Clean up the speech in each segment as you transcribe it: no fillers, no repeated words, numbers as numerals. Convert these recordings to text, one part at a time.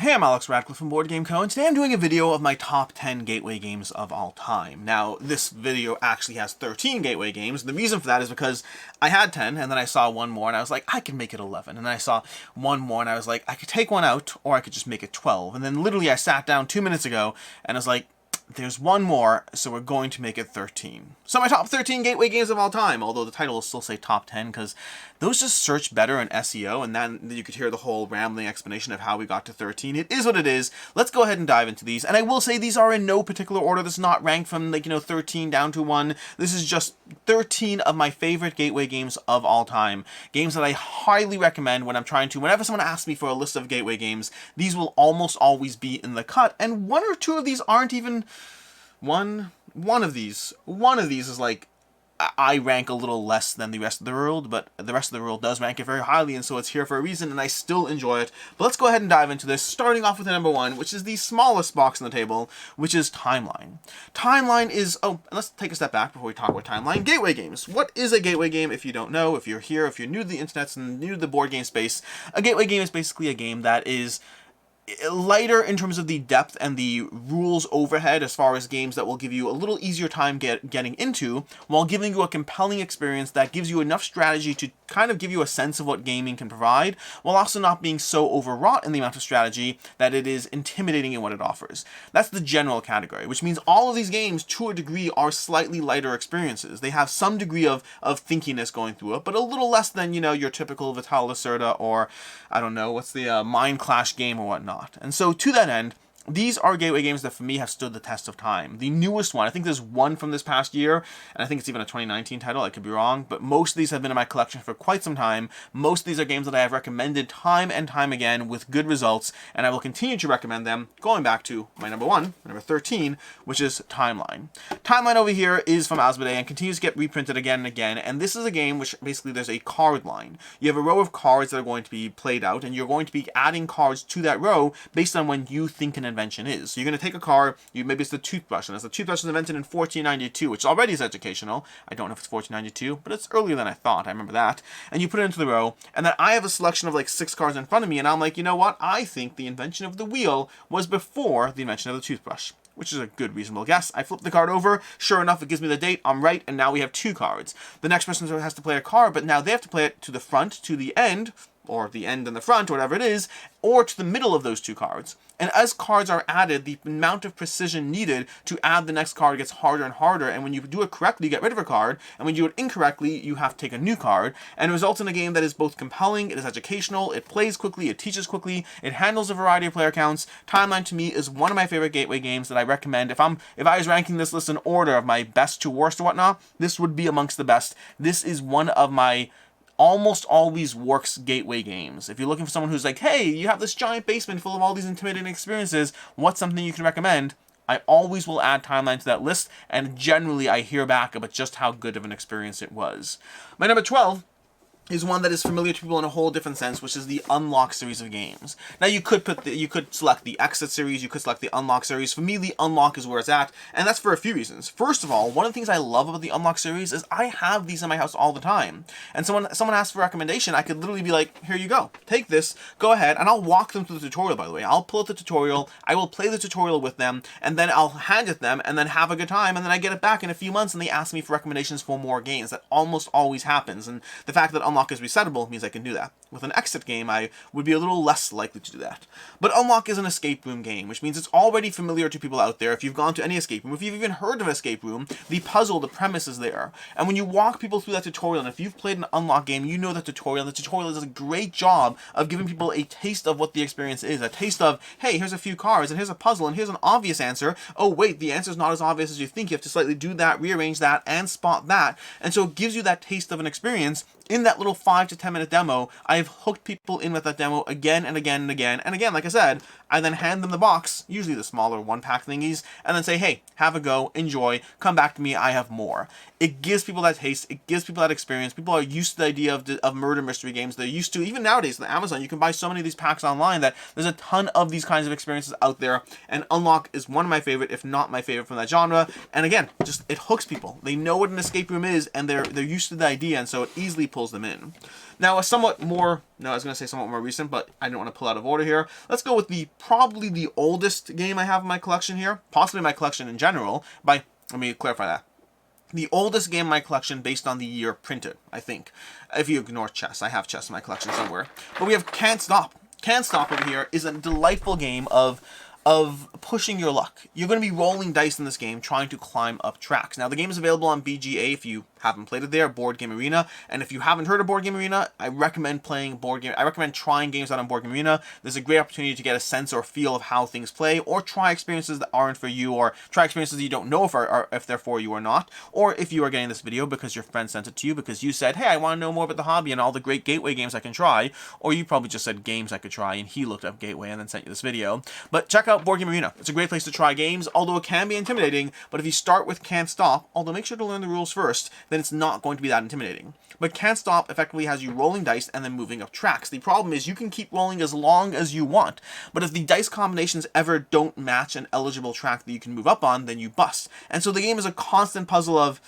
Hey, I'm Alex Radcliffe from Board Game Co. and today I'm doing a video of my top 10 gateway games of all time. Now, this video actually has 13 gateway games. The reason for that is because I had 10 and then I saw one more and I was like, I can make it 11. And then I saw one more and I was like, I could take one out or I could just make it 12. And then literally I sat down 2 minutes ago and I was like, there's one more, so we're going to make it 13. So my top 13 gateway games of all time, although the title will still say top 10, because those just search better in SEO, and then you could hear the whole rambling explanation of how we got to 13. It is what it is. Let's go ahead and dive into these, and I will say these are in no particular order. This is not ranked from, 13 down to 1. This is just 13 of my favorite gateway games of all time. Games that I highly recommend whenever someone asks me for a list of gateway games, these will almost always be in the cut, and one or two of these aren't even... One of these is like, I rank a little less than the rest of the world, but the rest of the world does rank it very highly, and so it's here for a reason, and I still enjoy it. But let's go ahead and dive into this, starting off with the number 1, which is the smallest box on the table, which is Timeline. Timeline is, let's take a step back before we talk about Timeline. Gateway games. What is a gateway game? If you don't know, if you're here, if you're new to the internet and new to the board game space, a gateway game is basically a game that is lighter in terms of the depth and the rules overhead as far as games that will give you a little easier time getting into, while giving you a compelling experience that gives you enough strategy to kind of give you a sense of what gaming can provide, while also not being so overwrought in the amount of strategy that it is intimidating in what it offers. That's the general category, which means all of these games, to a degree, are slightly lighter experiences. They have some degree of thinkiness going through it, but a little less than, your typical Vital Lacerda or, I don't know, what's the Mind Clash game or whatnot. And so, to that end, these are gateway games that for me have stood the test of time. The newest one, I think there's one from this past year, and I think it's even a 2019 title, I could be wrong, but most of these have been in my collection for quite some time. Most of these are games that I have recommended time and time again with good results, and I will continue to recommend them, going back to my number 1, number 13, which is Timeline. Timeline over here is from Asmodee and continues to get reprinted again and again, and this is a game which basically there's a card line. You have a row of cards that are going to be played out, and you're going to be adding cards to that row based on when you think an invention is. So you're going to take a card, maybe it's the toothbrush, and as the toothbrush was invented in 1492, which already is educational. I don't know if it's 1492, but it's earlier than I thought. I remember that. And you put it into the row, and then I have a selection of like 6 cards in front of me, and I'm like, you know what? I think the invention of the wheel was before the invention of the toothbrush, which is a good, reasonable guess. I flip the card over. Sure enough, it gives me the date. I'm right, and now we have 2 cards. The next person has to play a card, but now they have to play it to the front, to the end, or the end and the front, or whatever it is, or to the middle of those 2 cards. And as cards are added, the amount of precision needed to add the next card gets harder and harder, and when you do it correctly, you get rid of a card, and when you do it incorrectly, you have to take a new card, and it results in a game that is both compelling, it is educational, it plays quickly, it teaches quickly, it handles a variety of player counts. Timeline, to me, is one of my favorite gateway games that I recommend. If I was ranking this list in order of my best to worst or whatnot, this would be amongst the best. This is one of my almost always works gateway games. If you're looking for someone who's like, hey, you have this giant basement full of all these intimidating experiences, what's something you can recommend? I always will add Timeline to that list, and generally I hear back about just how good of an experience it was. My number 12 is one that is familiar to people in a whole different sense, which is the Unlock series of games. Now you could select the Exit series, you could select the Unlock series. For me, the Unlock is where it's at, and that's for a few reasons. First of all, one of the things I love about the Unlock series is I have these in my house all the time. And someone asks for a recommendation, I could literally be like, here you go, take this, go ahead, and I'll walk them through the tutorial, by the way. I'll pull up the tutorial, I will play the tutorial with them, and then I'll hand it them, and then have a good time, and then I get it back in a few months, and they ask me for recommendations for more games. That almost always happens, and the fact that Unlock is resettable means I can do that. With an Exit game, I would be a little less likely to do that. But Unlock is an escape room game, which means it's already familiar to people out there. If you've gone to any escape room, if you've even heard of an escape room, the puzzle, the premise is there. And when you walk people through that tutorial, and if you've played an Unlock game, you know the tutorial does a great job of giving people a taste of what the experience is. A taste of, hey, here's a few cards, and here's a puzzle, and here's an obvious answer. Oh, wait, the answer's not as obvious as you think. You have to slightly do that, rearrange that, and spot that. And so it gives you that taste of an experience. In that little 5 to 10 minute demo, I've hooked people in with that demo again and again and again. And again, like I said, I then hand them the box, usually the smaller 1-pack thingies, and then say, hey, have a go, enjoy, come back to me, I have more. It gives people that taste, it gives people that experience. People are used to the idea of murder mystery games. They're used to, even nowadays, on Amazon, you can buy so many of these packs online that there's a ton of these kinds of experiences out there. And Unlock is one of my favorite, if not my favorite from that genre. And again, it hooks people. They know what an escape room is, and they're used to the idea, and so it easily pulls them in. Now, a somewhat more, no, I was going to say somewhat more recent, but I didn't want to pull out of order here. Let's go with probably the oldest game I have in my collection here, possibly my collection in general, let me clarify that. The oldest game in my collection based on the year printed, I think. If you ignore chess, I have chess in my collection somewhere. But we have Can't Stop. Can't Stop over here is a delightful game of pushing your luck. You're going to be rolling dice in this game, trying to climb up tracks. Now, the game is available on BGA if you haven't played it there, Board Game Arena. And if you haven't heard of Board Game Arena, I recommend trying games out on Board Game Arena. There's a great opportunity to get a sense or feel of how things play, or try experiences that aren't for you, or try experiences that you don't know if they're for you or not. Or if you are getting this video because your friend sent it to you because you said, hey, I want to know more about the hobby and all the great gateway games I can try. Or you probably just said games I could try, and he looked up gateway and then sent you this video. But check out Board Game Arena. It's a great place to try games, although it can be intimidating. But if you start with Can't Stop, although make sure to learn the rules first, then it's not going to be that intimidating. But Can't Stop effectively has you rolling dice and then moving up tracks. The problem is you can keep rolling as long as you want, but if the dice combinations ever don't match an eligible track that you can move up on, then you bust. And so the game is a constant puzzle of,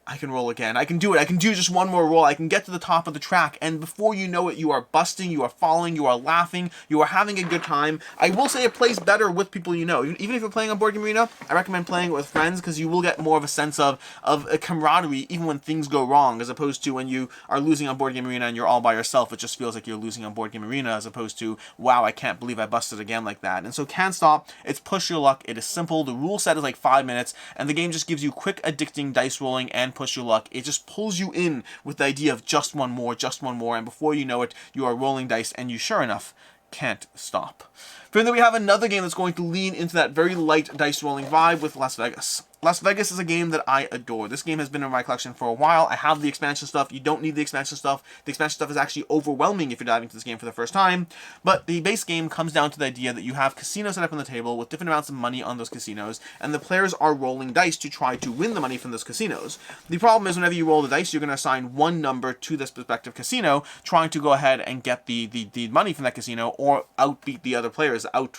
I can roll again. I can do it. I can do just one more roll. I can get to the top of the track. And before you know it, you are busting, you are falling, you are laughing, you are having a good time. I will say it plays better with people you know. Even if you're playing on Board Game Arena, I recommend playing it with friends because you will get more of a sense of a camaraderie even when things go wrong, as opposed to when you are losing on Board Game Arena and you're all by yourself. It just feels like you're losing on Board Game Arena as opposed to, wow, I can't believe I busted again like that. And so Can't Stop, it's push your luck. It is simple. The rule set is like 5 minutes, and the game just gives you quick, addicting dice rolling and push your luck. It just pulls you in with the idea of just one more, and before you know it, you are rolling dice, and you, sure enough, can't stop. From there, we have another game that's going to lean into that very light dice rolling vibe with Las Vegas. Las Vegas is a game that I adore. This game has been in my collection for a while. I have the expansion stuff. You don't need the expansion stuff. The expansion stuff is actually overwhelming if you're diving into this game for the first time. But the base game comes down to the idea that you have casinos set up on the table with different amounts of money on those casinos, and the players are rolling dice to try to win the money from those casinos. The problem is whenever you roll the dice, you're going to assign one number to this respective casino, trying to go ahead and get the money from that casino or outbeat the other players, out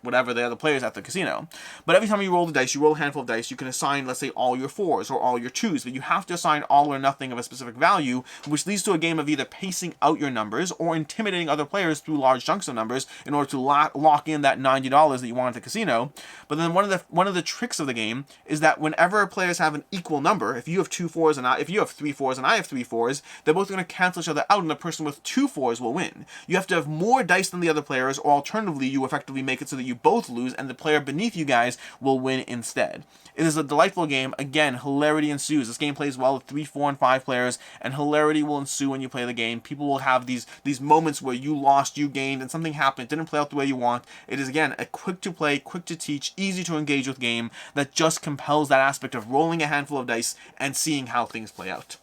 whatever the other players at the casino. But every time you roll the dice, you roll a handful of dice, you can assign, let's say, all your 4s or all your 2s, but you have to assign all or nothing of a specific value, which leads to a game of either pacing out your numbers or intimidating other players through large chunks of numbers in order to lock in that $90 that you want at the casino. But then one of the tricks of the game is that whenever players have an equal number, if you have 2 4s and if you have 3 4s and I have 3 4s, they're both going to cancel each other out, and the person with 2 4s will win. You have to have more dice than the other players, or alternatively, you effectively make it so that you both lose and the player beneath you guys will win instead. It is a delightful game. Again, hilarity ensues. This game plays well with 3, 4, and 5 players, and hilarity will ensue when you play the game. People will have these moments where you lost, you gained, and something happened. It didn't play out the way you want. It is, again, a quick to play, quick to teach, easy to engage with game that just compels that aspect of rolling a handful of dice and seeing how things play out.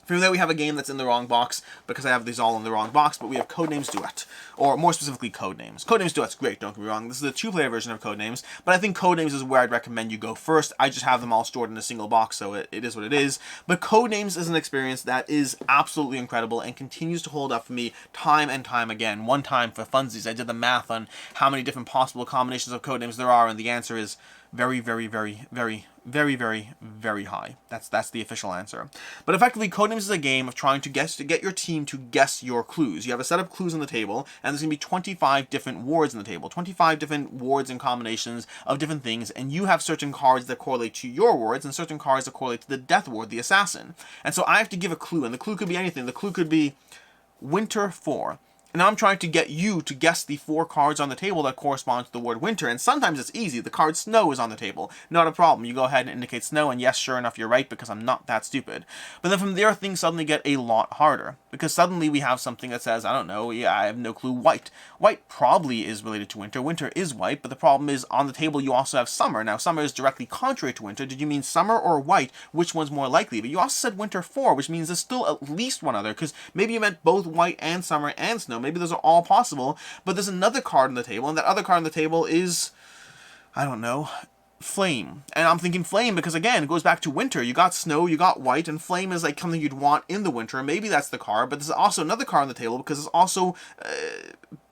From there, we have a game that's in the wrong box, because I have these all in the wrong box, but we have Codenames Duet, or more specifically, Codenames. Codenames Duet's great, don't get me wrong. This is a 2-player version of Codenames, but I think Codenames is where I'd recommend you go first. I just have them all stored in a single box, so it is what it is. But Codenames is an experience that is absolutely incredible and continues to hold up for me time and time again. One time, for funsies, I did the math on how many different possible combinations of Codenames there are, and the answer is very, very, very, very, very, very, very high. That's the official answer. But effectively, Codenames is a game of trying to get your team to guess your clues. You have a set of clues on the table, and there's going to be 25 different words on the table, 25 different words and combinations of different things, and you have certain cards that correlate to your words and certain cards that correlate to the death ward, the assassin. And so I have to give a clue, and the clue could be anything. The clue could be Winter 4. And now I'm trying to get you to guess the 4 cards on the table that correspond to the word winter. And sometimes it's easy. The card snow is on the table. Not a problem. You go ahead and indicate snow, and yes, sure enough, you're right, because I'm not that stupid. But then from there, things suddenly get a lot harder. Because suddenly we have something that says, I don't know, yeah, I have no clue, white. White probably is related to winter. Winter is white, but the problem is on the table you also have summer. Now, summer is directly contrary to winter. Did you mean summer or white? Which one's more likely? But you also said winter 4, which means there's still at least one other, because maybe you meant both white and summer and snow. Maybe those are all possible, but there's another card on the table, and that other card on the table is, I don't know, flame. And I'm thinking flame because, again, it goes back to winter. You got snow, you got white, and flame is like something you'd want in the winter. Maybe that's the card, but there's also another card on the table because it's also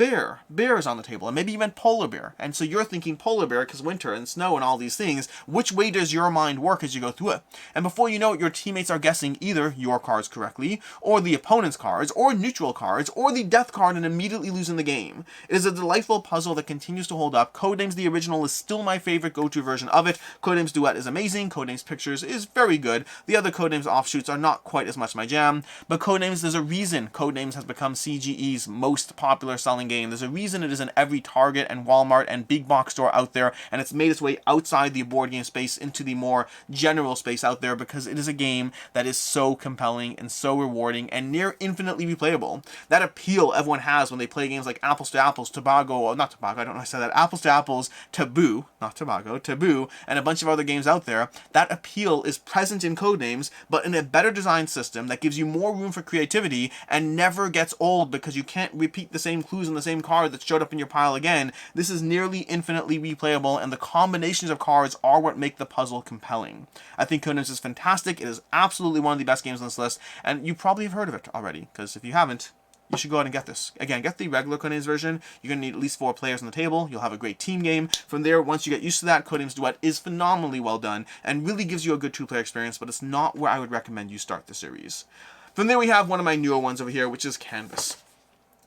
bear. Bear is on the table, and maybe you meant polar bear. And so you're thinking polar bear because winter and snow and all these things. Which way does your mind work as you go through it? And before you know it, your teammates are guessing either your cards correctly, or the opponent's cards, or neutral cards, or the death card, and immediately losing the game. It is a delightful puzzle that continues to hold up. Codenames the original is still my favorite go-to version of it. Codenames Duet is amazing. Codenames Pictures is very good. The other Codenames offshoots are not quite as much my jam, but Codenames, there's a reason Codenames has become CGE's most popular selling game. There's a reason it is in every Target and Walmart and big box store out there, and it's made its way outside the board game space into the more general space out there, because it is a game that is so compelling and so rewarding and near infinitely replayable. That appeal everyone has when they play games like Apples to Apples, Tobago, not Tobago, I don't know how to say that, Apples to Apples, Taboo, not Tobago, Taboo, and a bunch of other games out there. That appeal is present in Codenames, but in a better designed system that gives you more room for creativity and never gets old because you can't repeat the same clues on the same card that showed up in your pile again. This is nearly infinitely replayable, and the combinations of cards are what make the puzzle compelling. I think Codenames is fantastic. It is absolutely one of the best games on this list, and you probably have heard of it already, because if you haven't, you should go out and get this. Again, get the regular Codenames version. You're going to need at least 4 players on the table. You'll have a great team game. From there, once you get used to that, Codenames Duet is phenomenally well done and really gives you a good 2-player experience, but it's not where I would recommend you start the series. From there, we have one of my newer ones over here, which is Canvas.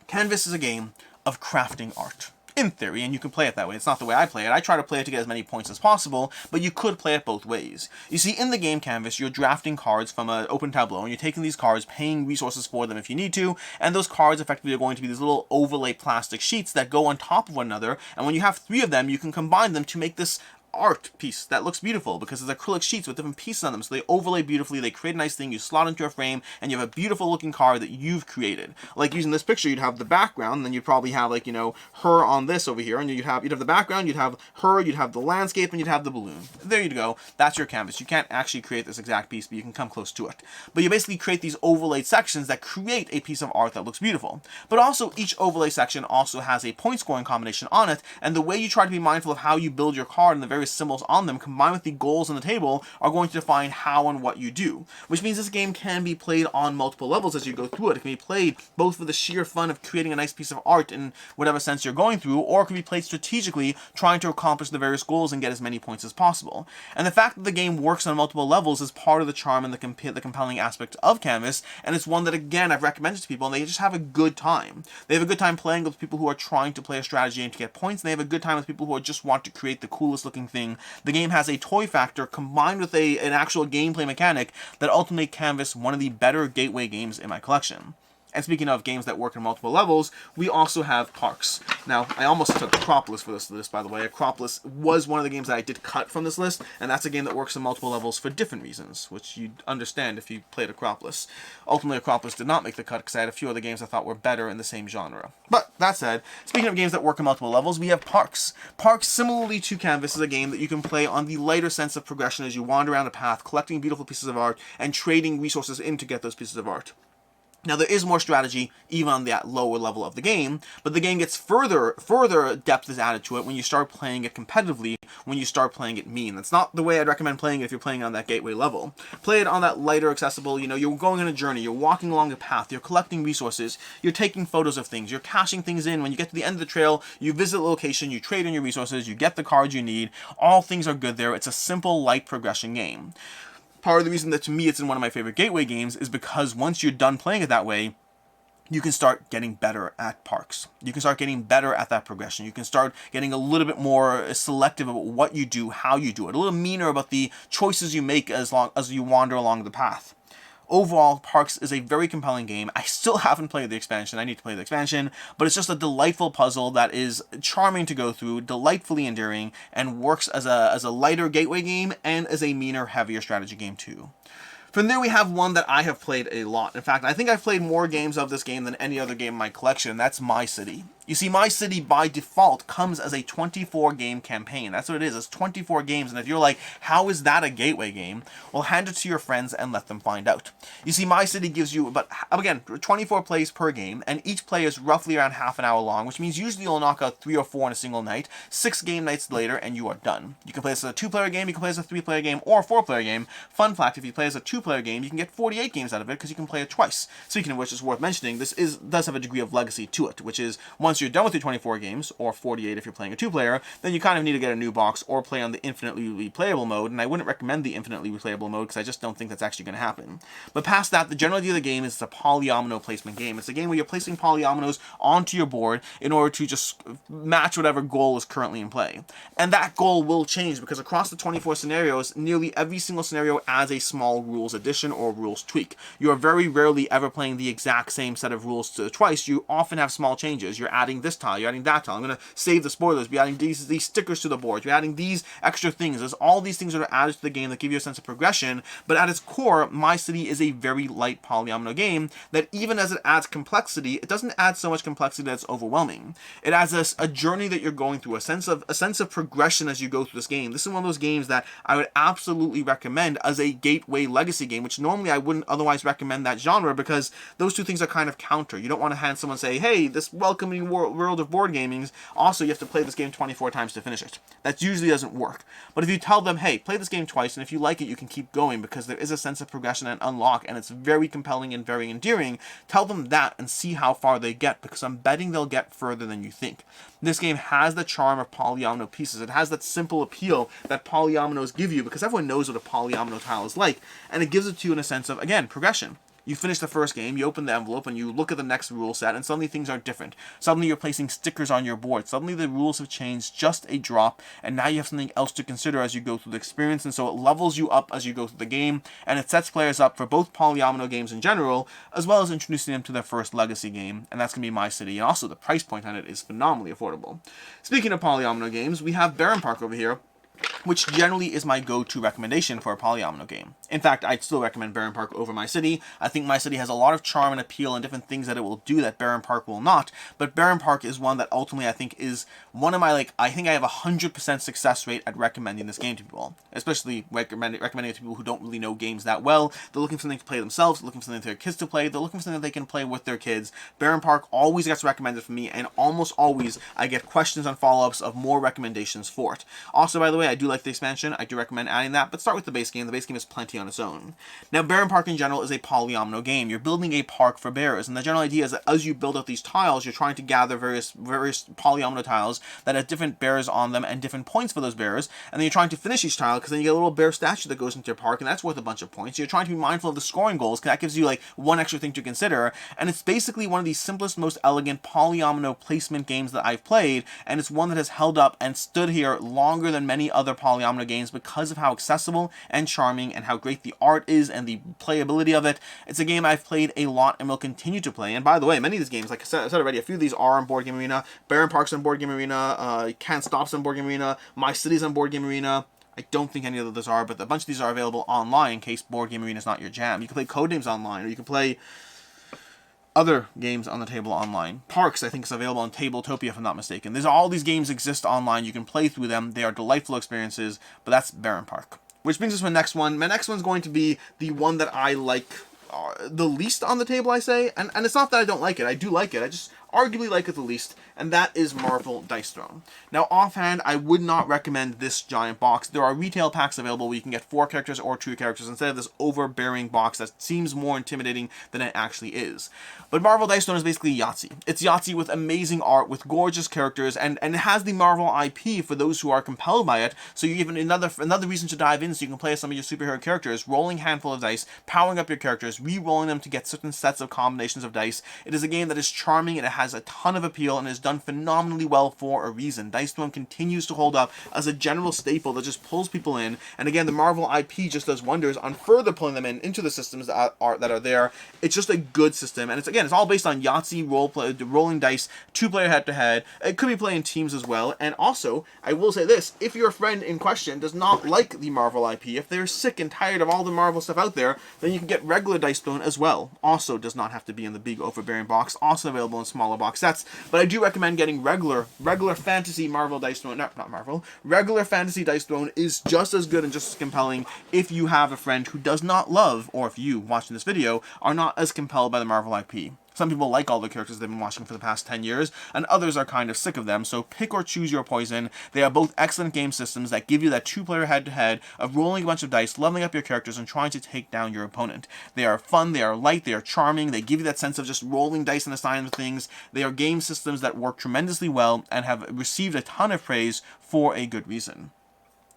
Canvas is a game of crafting art. In theory, and you can play it that way. It's not the way I play it. I try to play it to get as many points as possible, but you could play it both ways. You see, in the game Canvas, you're drafting cards from an open tableau, and you're taking these cards, paying resources for them if you need to, and those cards effectively are going to be these little overlay plastic sheets that go on top of one another, and when you have 3 of them, you can combine them to make this art piece that looks beautiful, because there's acrylic sheets with different pieces on them, so they overlay beautifully, they create a nice thing, you slot into a frame, and you have a beautiful looking card that you've created. Like using this picture, you'd have the background, and then you'd probably have, like, you know, her on this over here, and you'd have the background, you'd have her, you'd have the landscape, and you'd have the balloon. There you go. That's your canvas. You can't actually create this exact piece, but you can come close to it. But you basically create these overlaid sections that create a piece of art that looks beautiful. But also, each overlay section also has a point scoring combination on it, and the way you try to be mindful of how you build your card and the various symbols on them combined with the goals on the table are going to define how and what you do. Which means this game can be played on multiple levels as you go through it. It can be played both for the sheer fun of creating a nice piece of art in whatever sense you're going through, or it can be played strategically, trying to accomplish the various goals and get as many points as possible. And the fact that the game works on multiple levels is part of the charm and the compelling aspect of Canvas, and it's one that, again, I've recommended to people, and they just have a good time. They have a good time playing with people who are trying to play a strategy and to get points, and they have a good time with people who just want to create the coolest looking thing. The game has a toy factor combined with an actual gameplay mechanic that ultimately make Canvas one of the better gateway games in my collection. And speaking of games that work on multiple levels, we also have Parks. Now, I almost took Acropolis for this list, by the way. Acropolis was one of the games that I did cut from this list, and that's a game that works on multiple levels for different reasons, which you'd understand if you played Acropolis. Ultimately, Acropolis did not make the cut because I had a few other games I thought were better in the same genre. But, that said, speaking of games that work on multiple levels, we have Parks. Parks, similarly to Canvas, is a game that you can play on the lighter sense of progression as you wander around a path, collecting beautiful pieces of art, and trading resources in to get those pieces of art. Now, there is more strategy even on that lower level of the game, but the game gets further depth is added to it when you start playing it competitively, when you start playing it mean. That's not the way I'd recommend playing it if you're playing on that gateway level. Play it on that lighter, accessible, you know, you're going on a journey, you're walking along a path, you're collecting resources, you're taking photos of things, you're cashing things in. When you get to the end of the trail, you visit the location, you trade in your resources, you get the cards you need. All things are good there. It's a simple, light progression game. Part of the reason that, to me, it's in one of my favorite gateway games is because once you're done playing it that way, you can start getting better at Parks. You can start getting better at that progression. You can start getting a little bit more selective about what you do, how you do it, a little meaner about the choices you make as you wander along the path. Overall, Parks is a very compelling game. I still haven't played the expansion. I need to play the expansion, but it's just a delightful puzzle that is charming to go through, delightfully endearing, and works as a lighter gateway game and as a meaner, heavier strategy game too. From there, we have one that I have played a lot. In fact, I think I've played more games of this game than any other game in my collection, and that's My City. You see, My City, by default, comes as a 24-game campaign. That's what it is. It's 24 games, and if you're like, how is that a gateway game? Well, hand it to your friends and let them find out. You see, My City gives you, but again, 24 plays per game, and each play is roughly around half an hour long, which means usually you'll knock out 3 or 4 in a single night, 6 game nights later, and you are done. You can play this as a 2-player game, you can play this as a 3-player game, or a 4-player game. Fun fact, if you play as a 2-player game, you can get 48 games out of it because you can play it twice. Speaking of which, it's worth mentioning, this does have a degree of legacy to it, which is once once you're done with your 24 games, or 48 if you're playing a 2-player, then you kind of need to get a new box or play on the infinitely replayable mode, and I wouldn't recommend the infinitely replayable mode because I just don't think that's actually going to happen. But past that, the general idea of the game is it's a polyomino placement game. It's a game where you're placing polyominoes onto your board in order to just match whatever goal is currently in play. And that goal will change because across the 24 scenarios, nearly every single scenario adds a small rules addition or rules tweak. You are very rarely ever playing the exact same set of rules twice. You often have small changes. You're adding this tile, you're adding that tile. I'm going to save the spoilers. You're adding these stickers to the board. You're adding these extra things. There's all these things that are added to the game that give you a sense of progression, but at its core, My City is a very light polyomino game that even as it adds complexity, it doesn't add so much complexity that it's overwhelming. It adds a journey that you're going through, a sense of progression as you go through this game. This is one of those games that I would absolutely recommend as a gateway legacy game, which normally I wouldn't otherwise recommend that genre because those two things are kind of counter. You don't want to hand someone say, hey, this welcoming world of board gaming, also you have to play this game 24 times to finish it. That usually doesn't work. But if you tell them, hey, play this game twice, and if you like it, you can keep going because there is a sense of progression and unlock, and it's very compelling and very endearing, tell them that and see how far they get, because I'm betting they'll get further than you think. This game has the charm of polyomino pieces. It has that simple appeal that polyominoes give you because everyone knows what a polyomino tile is like, and it gives it to you in a sense of, again, progression. You finish the first game, you open the envelope, and you look at the next rule set, and suddenly things are different. Suddenly you're placing stickers on your board. Suddenly the rules have changed just a drop, and now you have something else to consider as you go through the experience, and so it levels you up as you go through the game, and it sets players up for both polyomino games in general, as well as introducing them to their first legacy game, and that's going to be My City, and also the price point on it is phenomenally affordable. Speaking of polyomino games, we have Barenpark over here, which generally is my go-to recommendation for a polyomino game. In fact, I'd still recommend Barenpark over My City. I think My City has a lot of charm and appeal and different things that it will do that Barenpark will not, but Barenpark is one that ultimately I think is one of my, I think I have a 100% success rate at recommending this game to people, especially recommending it to people who don't really know games that well. They're looking for something to play themselves, looking for something for their kids to play, they're looking for something that they can play with their kids. Barenpark always gets recommended for me, and almost always I get questions and follow-ups of more recommendations for it. Also, by the way, I do like the expansion. I do recommend adding that, but start with the base game. The base game is plenty on its own. Now, Barenpark in general is a polyomino game. You're building a park for bears, and the general idea is that as you build up these tiles, you're trying to gather various polyomino tiles that have different bears on them and different points for those bears, and then you're trying to finish each tile because then you get a little bear statue that goes into your park, and that's worth a bunch of points. You're trying to be mindful of the scoring goals because that gives you like one extra thing to consider, and it's basically one of the simplest, most elegant polyomino placement games that I've played, and it's one that has held up and stood here longer than many other polyomino games because of how accessible and charming and how great the art is and the playability of it. It's a game I've played a lot and will continue to play. And by the way, many of these games, like I said already, a few of these are on Board Game Arena. Barenpark's on Board Game Arena. Can't Stop's on Board Game Arena. My City's on Board Game Arena. I don't think any of those are, but a bunch of these are available online in case Board Game Arena is not your jam. You can play Codenames online, or you can play other games on the table online. Parks, I think, is available on Tabletopia, if I'm not mistaken. There's all these games exist online. You can play through them. They are delightful experiences, but that's Barenpark. Which brings us to my next one. My next one's going to be the one that I like the least on the table, I say. And it's not that I don't like it. I do like it. I just arguably like it the least, and that is Marvel Dice Throne. Now, offhand, I would not recommend this giant box. There are retail packs available where you can get 4 characters or 2 characters instead of this overbearing box that seems more intimidating than it actually is. But Marvel Dice Throne is basically Yahtzee. It's Yahtzee with amazing art, with gorgeous characters, and it has the Marvel IP for those who are compelled by it, so you give it another reason to dive in so you can play as some of your superhero characters, rolling handful of dice, powering up your characters, re-rolling them to get certain sets of combinations of dice. It is a game that is charming, and it has a ton of appeal, and is done phenomenally well for a reason. Dice Throne continues to hold up as a general staple that just pulls people in, and again, the Marvel IP just does wonders on further pulling them into the systems that are there. It's just a good system, and it's all based on Yahtzee, rolling dice, 2-player head-to-head. It could be played in teams as well, and also, I will say this, if your friend in question does not like the Marvel IP, if they're sick and tired of all the Marvel stuff out there, then you can get regular Dice Throne as well. Also does not have to be in the big overbearing box, also available in smaller box sets, but I do recommend getting regular fantasy Marvel Dice Throne, not Marvel, regular fantasy Dice Throne is just as good and just as compelling if you have a friend who does not love, or if you, watching this video, are not as compelled by the Marvel IP. Some people like all the characters they've been watching for the past 10 years, and others are kind of sick of them, so pick or choose your poison. They are both excellent game systems that give you that two-player head-to-head of rolling a bunch of dice, leveling up your characters, and trying to take down your opponent. They are fun, they are light, they are charming, they give you that sense of just rolling dice and assigning things. They are game systems that work tremendously well and have received a ton of praise for a good reason.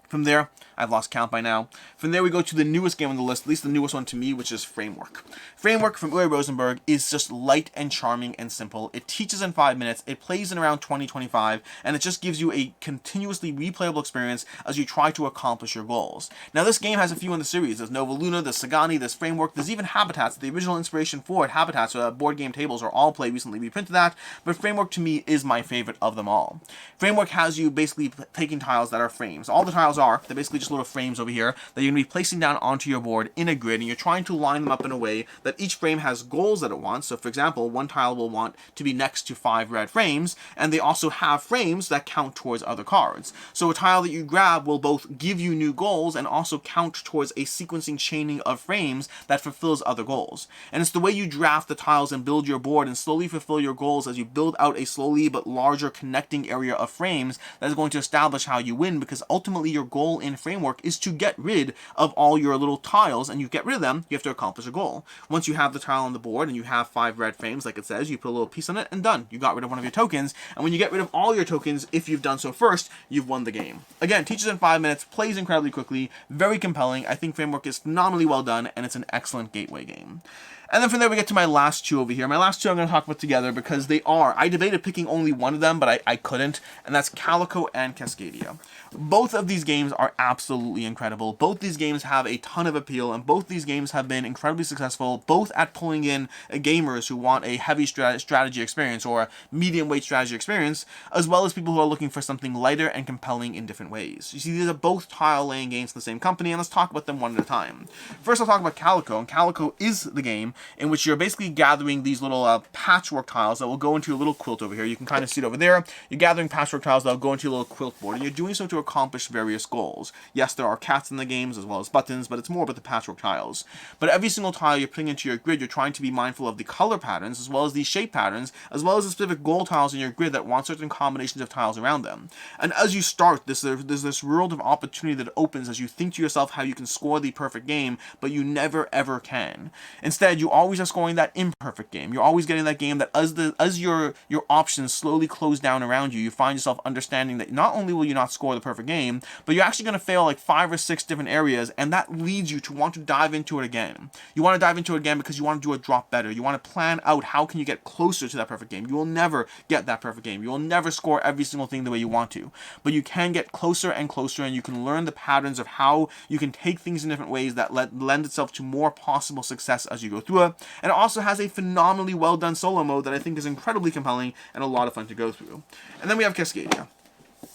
From there, I've lost count by now. From there, we go to the newest game on the list, at least the newest one to me, which is Framework. Framework from Uwe Rosenberg is just light and charming and simple. It teaches in 5 minutes, it plays in around 20-25, and it just gives you a continuously replayable experience as you try to accomplish your goals. Now, this game has a few in the series. There's Nova Luna, there's Sagani, there's Framework, there's even Habitats. The original inspiration for it, Habitats, board game tables are all play, recently reprinted that, but Framework to me is my favorite of them all. Framework has you basically taking tiles that are frames. All the tiles they're basically just little frames over here that you're going to be placing down onto your board in a grid, and you're trying to line them up in a way that each frame has goals that it wants. So for example, one tile will want to be next to 5 red frames, and they also have frames that count towards other cards. So a tile that you grab will both give you new goals and also count towards a sequencing chaining of frames that fulfills other goals. And it's the way you draft the tiles and build your board and slowly fulfill your goals as you build out a slowly but larger connecting area of frames that is going to establish how you win, because ultimately your goal in Framework is to get rid of all your little tiles, and you get rid of them, you have to accomplish a goal. Once you have the tile on the board and you have 5 red frames, like it says, you put a little piece on it and done. You got rid of one of your tokens, and when you get rid of all your tokens, if you've done so first, you've won the game. Again, teaches in 5 minutes, plays incredibly quickly, very compelling. I think Framework is phenomenally well done, and it's an excellent gateway game. And then from there we get to my last two over here. My last two I'm going to talk about together because I debated picking only one of them, but I couldn't, and that's Calico and Cascadia. Both of these games are absolutely incredible. Both these games have a ton of appeal, and both these games have been incredibly successful, both at pulling in gamers who want a heavy strategy experience or a medium weight strategy experience, as well as people who are looking for something lighter and compelling in different ways. You see, these are both tile-laying games from the same company, and let's talk about them one at a time. First, I'll talk about Calico, and Calico is the game in which you're basically gathering these little patchwork tiles that will go into a little quilt over here. You can kind of see it over there. You're gathering patchwork tiles that will go into a little quilt board, and you're doing so to accomplish various goals. Yes, there are cats in the games as well as buttons, but it's more about the patchwork tiles. But every single tile you're putting into your grid, you're trying to be mindful of the color patterns as well as the shape patterns, as well as the specific goal tiles in your grid that want certain combinations of tiles around them. And as you start, there's this world of opportunity that opens as you think to yourself how you can score the perfect game, but you never ever can. Instead, you always are scoring that imperfect game. You're always getting that game that as your options slowly close down around you, you find yourself understanding that not only will you not score the perfect game, but you're actually going to fail like 5 or 6 different areas, and that leads you to want to dive into it again. You want to dive into it again because you want to do a drop better. You want to plan out how can you get closer to that perfect game. You will never get that perfect game. You will never score every single thing the way you want to, but you can get closer and closer, and you can learn the patterns of how you can take things in different ways that lend itself to more possible success as you go through it. And it also has a phenomenally well done solo mode that I think is incredibly compelling and a lot of fun to go through. And then we have Cascadia.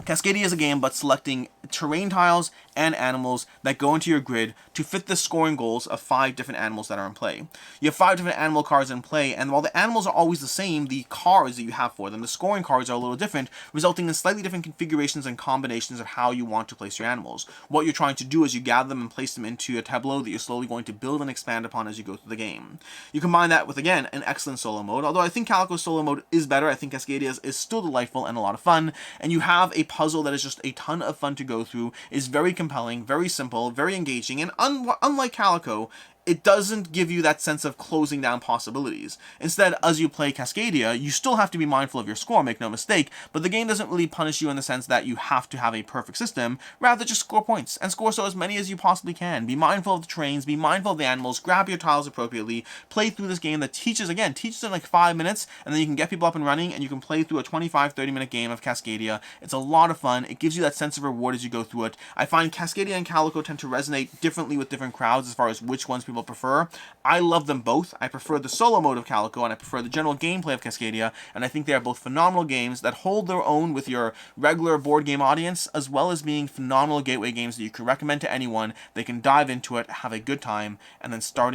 Cascadia is a game about selecting terrain tiles and animals that go into your grid to fit the scoring goals of 5 different animals that are in play. You have 5 different animal cards in play, and while the animals are always the same, the cards that you have for them, the scoring cards are a little different, resulting in slightly different configurations and combinations of how you want to place your animals. What you're trying to do is you gather them and place them into a tableau that you're slowly going to build and expand upon as you go through the game. You combine that with, again, an excellent solo mode, although I think Calico's solo mode is better. I think Cascadia's is still delightful and a lot of fun, and you have a puzzle that is just a ton of fun to go through, is very compelling, very simple, very engaging, and unlike Calico, it doesn't give you that sense of closing down possibilities. Instead, as you play Cascadia, you still have to be mindful of your score, make no mistake, but the game doesn't really punish you in the sense that you have to have a perfect system. Rather, just score points, and score so as many as you possibly can. Be mindful of the terrains, be mindful of the animals, grab your tiles appropriately, play through this game that teaches in like 5 minutes, and then you can get people up and running, and you can play through a 25-30 minute game of Cascadia. It's a lot of fun. It gives you that sense of reward as you go through it. I find Cascadia and Calico tend to resonate differently with different crowds as far as which ones people prefer. I love them both. I prefer the solo mode of Calico, and I prefer the general gameplay of Cascadia, and I think they are both phenomenal games that hold their own with your regular board game audience, as well as being phenomenal gateway games that you can recommend to anyone. They can dive into it, have a good time, and then start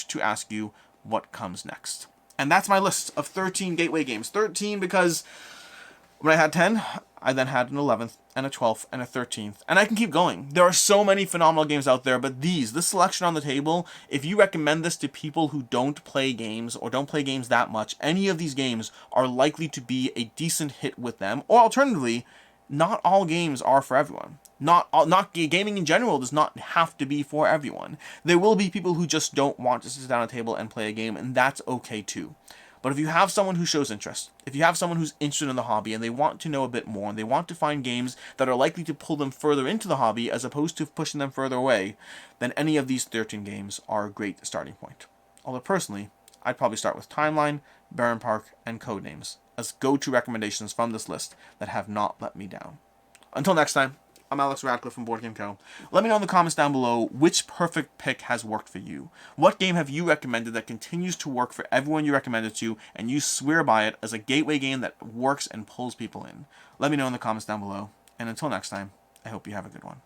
to ask you what comes next. And that's my list of 13 gateway games. 13 because When I had 10, I then had an 11th and a 12th and a 13th. And I can keep going. There are so many phenomenal games out there, but this selection on the table, if you recommend this to people who don't play games or don't play games that much, any of these games are likely to be a decent hit with them. Or alternatively, not all games are for everyone. Not gaming in general does not have to be for everyone. There will be people who just don't want to sit down at a table and play a game, and that's okay too. But if you have someone who shows interest, if you have someone who's interested in the hobby and they want to know a bit more, and they want to find games that are likely to pull them further into the hobby as opposed to pushing them further away, then any of these 13 games are a great starting point. Although personally, I'd probably start with Timeline, Barenpark, and Codenames as go-to recommendations from this list that have not let me down. Until next time, I'm Alex Radcliffe from Board Game Co. Let me know in the comments down below which perfect pick has worked for you. What game have you recommended that continues to work for everyone you recommend it to, and you swear by it as a gateway game that works and pulls people in? Let me know in the comments down below, and until next time, I hope you have a good one.